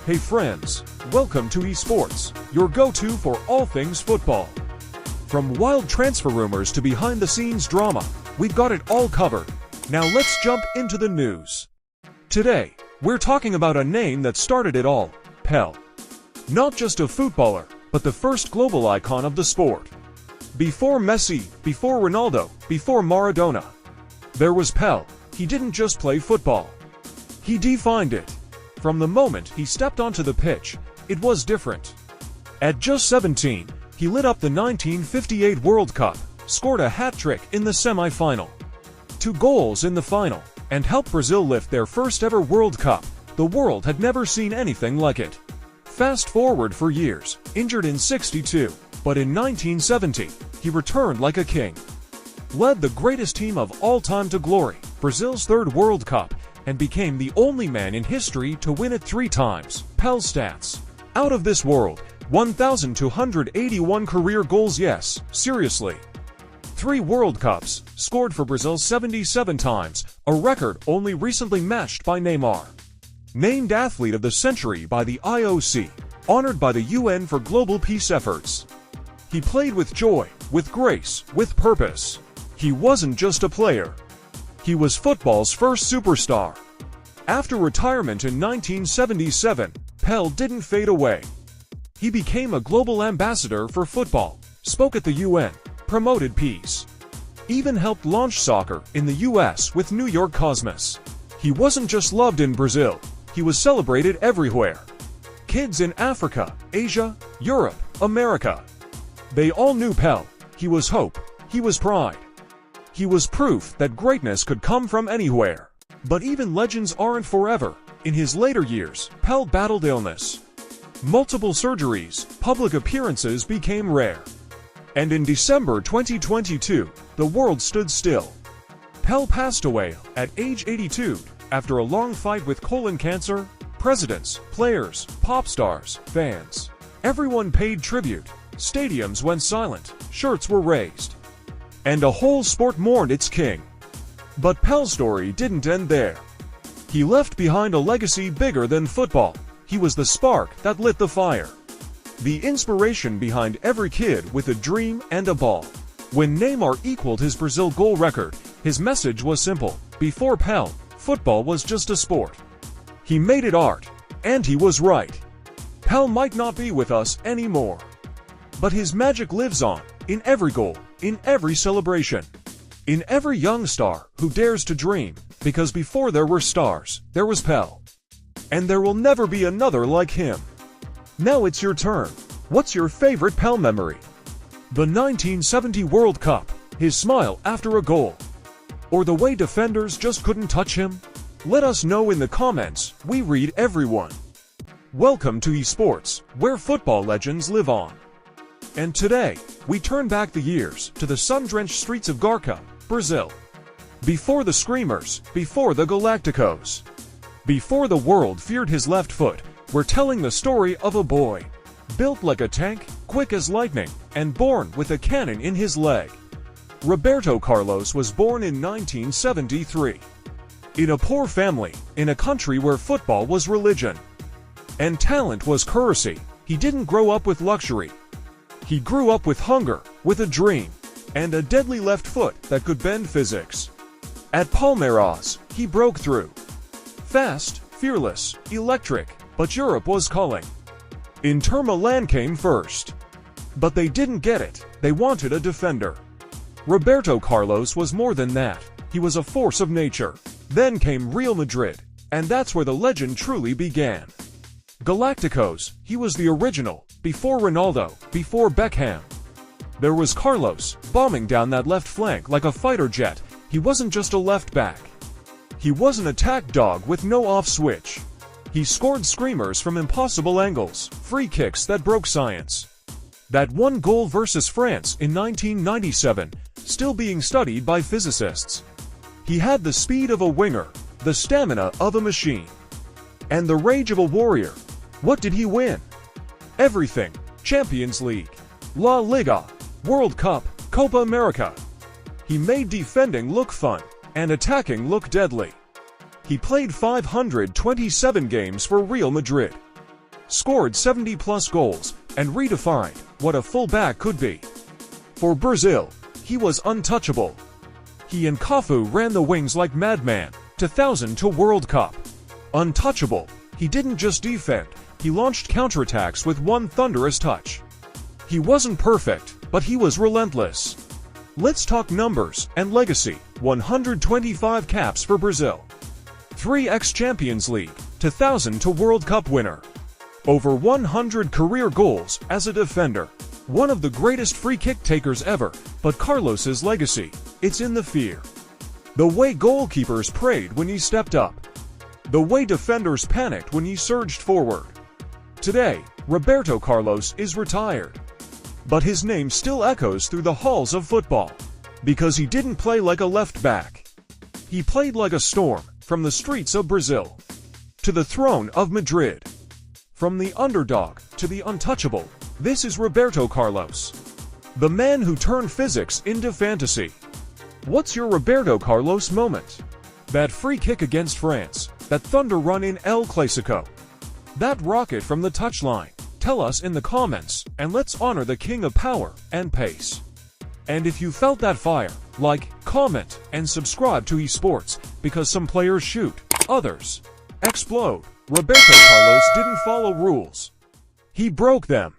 Hey friends, welcome to eSports, your go-to for all things football. From wild transfer rumors to behind-the-scenes drama, we've got it all covered. Now let's jump into the news. Today, we're talking about a name that started it all, Pele. Not just a footballer, but the first global icon of the sport. Before Messi, before Ronaldo, before Maradona, there was Pele. He didn't just play football. He defined it. From the moment he stepped onto the pitch, it was different. At just 17, he lit up the 1958 World Cup, scored a hat-trick in the semi-final, 2 goals in the final, and helped Brazil lift their first ever World Cup. The world had never seen anything like it. Fast forward for years, injured in '62, but in 1970, he returned like a king. Led the greatest team of all time to glory, Brazil's 3rd World Cup, and became the only man in history to win it 3 times. Pele's stats: out of this world, 1,281 career goals. Yes, seriously. 3 World Cups, scored for Brazil 77 times, a record only recently matched by Neymar. Named Athlete of the Century by the IOC, honored by the UN for global peace efforts. He played with joy, with grace, with purpose. He wasn't just a player. He was football's first superstar. After retirement in 1977, Pele didn't fade away. He became a global ambassador for football, spoke at the UN, promoted peace, even helped launch soccer in the US with New York Cosmos. He wasn't just loved in Brazil, he was celebrated everywhere. Kids in Africa, Asia, Europe, America, they all knew Pele. He was hope, he was pride. He was proof that greatness could come from anywhere. But even legends aren't forever. In his later years, Pele battled illness. Multiple surgeries, public appearances became rare. And in December 2022, the world stood still. Pele passed away at age 82 after a long fight with colon cancer. Presidents, players, pop stars, fans, everyone paid tribute. Stadiums went silent, shirts were raised, and a whole sport mourned its king. But Pele's story didn't end there. He left behind a legacy bigger than football. He was the spark that lit the fire, the inspiration behind every kid with a dream and a ball. When Neymar equaled his Brazil goal record, his message was simple: before Pele, football was just a sport. He made it art, and he was right. Pele might not be with us anymore, but his magic lives on, in every goal, in every celebration, in every young star who dares to dream, because before there were stars, there was Pele. And there will never be another like him. Now it's your turn. What's your favorite Pele memory? The 1970 World Cup, his smile after a goal, or the way defenders just couldn't touch him? Let us know in the comments. We read everyone. Welcome to eSports, where football legends live on. And today, we turn back the years to the sun-drenched streets of Garca, Brazil. Before the Screamers, before the Galacticos, before the world feared his left foot, we're telling the story of a boy, built like a tank, quick as lightning, and born with a cannon in his leg. Roberto Carlos was born in 1973. In a poor family, in a country where football was religion, and talent was currency. He didn't grow up with luxury. He grew up with hunger, with a dream, and a deadly left foot that could bend physics. At Palmeiras, he broke through. Fast, fearless, electric, but Europe was calling. Inter Milan came first. But they didn't get it. They wanted a defender. Roberto Carlos was more than that. He was a force of nature. Then came Real Madrid, and that's where the legend truly began. Galacticos, he was the original, before Ronaldo, before Beckham. There was Carlos, bombing down that left flank like a fighter jet. He wasn't just a left back. He was an attack dog with no off switch. He scored screamers from impossible angles, free kicks that broke science. That one goal versus France in 1997, still being studied by physicists. He had the speed of a winger, the stamina of a machine, and the rage of a warrior. What did he win? Everything. Champions League, La Liga, World Cup, Copa America. He made defending look fun, and attacking look deadly. He played 527 games for Real Madrid. scored 70-plus goals, and redefined what a fullback could be. For Brazil, he was untouchable. He and Cafu ran the wings like madman, 2000 to World Cup. Untouchable, he didn't just defend, he launched counterattacks with one thunderous touch. He wasn't perfect, but he was relentless. Let's talk numbers and legacy. 125 caps for Brazil. 3 ex-Champions League, 2000 to World Cup winner. Over 100 career goals as a defender. One of the greatest free kick takers ever, but Carlos's legacy, it's in the fear. The way goalkeepers prayed when he stepped up. The way defenders panicked when he surged forward. Today, Roberto Carlos is retired. But his name still echoes through the halls of football. Because he didn't play like a left back. He played like a storm, from the streets of Brazil to the throne of Madrid. From the underdog to the untouchable, this is Roberto Carlos. The man who turned physics into fantasy. What's your Roberto Carlos moment? That free kick against France, that thunder run in El Clasico, that rocket from the touchline. Tell us in the comments, and let's honor the king of power and pace. And if you felt that fire, like, comment, and subscribe to eSports, because some players shoot, others explode. Roberto Carlos didn't follow rules. He broke them.